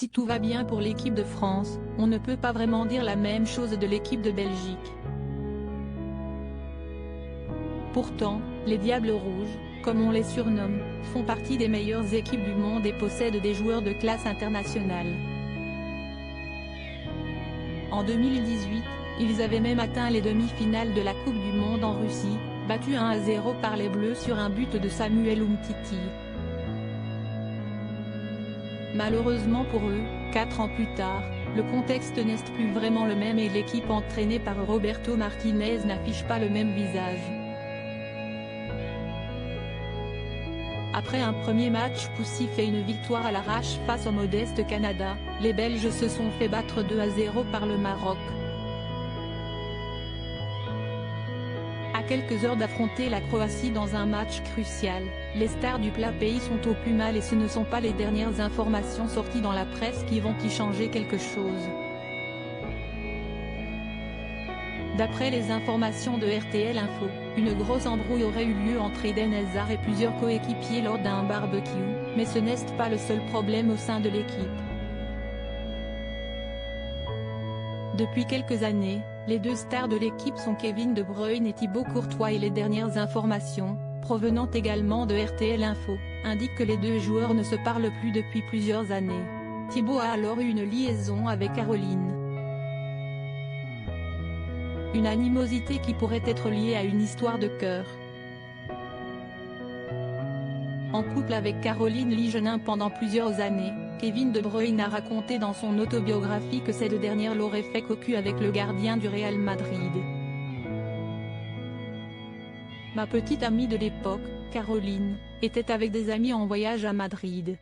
Si tout va bien pour l'équipe de France, on ne peut pas vraiment dire la même chose de l'équipe de Belgique. Pourtant, les Diables Rouges, comme on les surnomme, font partie des meilleures équipes du monde et possèdent des joueurs de classe internationale. En 2018, ils avaient même atteint les demi-finales de la Coupe du Monde en Russie, battus 1-0 par les Bleus sur un but de Samuel Umtiti. Malheureusement pour eux, 4 ans plus tard, le contexte n'est plus vraiment le même et l'équipe entraînée par Roberto Martinez n'affiche pas le même visage. Après un premier match poussif et une victoire à l'arrache face au modeste Canada, les Belges se sont fait battre 2-0 par le Maroc. À quelques heures d'affronter la Croatie dans un match crucial, les stars du plat pays sont au plus mal et ce ne sont pas les dernières informations sorties dans la presse qui vont y changer quelque chose. D'après les informations de RTL Info, une grosse embrouille aurait eu lieu entre Eden Hazard et plusieurs coéquipiers lors d'un barbecue, mais ce n'est pas le seul problème au sein de l'équipe. Depuis quelques années, les deux stars de l'équipe sont Kevin De Bruyne et Thibaut Courtois et les dernières informations, provenant également de RTL Info, indiquent que les deux joueurs ne se parlent plus depuis plusieurs années. Thibaut a alors eu une liaison avec Caroline. Une animosité qui pourrait être liée à une histoire de cœur. En couple avec Caroline Ligenin pendant plusieurs années, Kevin De Bruyne a raconté dans son autobiographie que cette dernière l'aurait fait cocu avec le gardien du Real Madrid. Ma petite amie de l'époque, Caroline, était avec des amis en voyage à Madrid.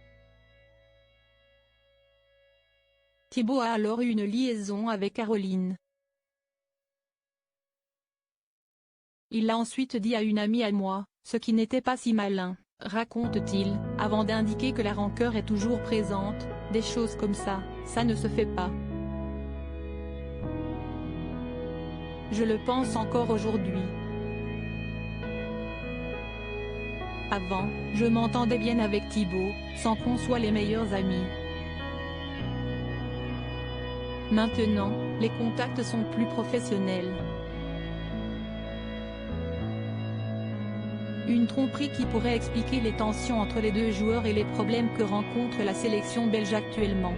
Thibaut a alors eu une liaison avec Caroline. Il l'a ensuite dit à une amie à moi, ce qui n'était pas si malin, raconte-t-il, avant d'indiquer que la rancœur est toujours présente, des choses comme ça ne se fait pas. Je le pense encore aujourd'hui. Avant, je m'entendais bien avec Thibaut, sans qu'on soit les meilleurs amis. Maintenant, les contacts sont plus professionnels. Une tromperie qui pourrait expliquer les tensions entre les deux joueurs et les problèmes que rencontre la sélection belge actuellement.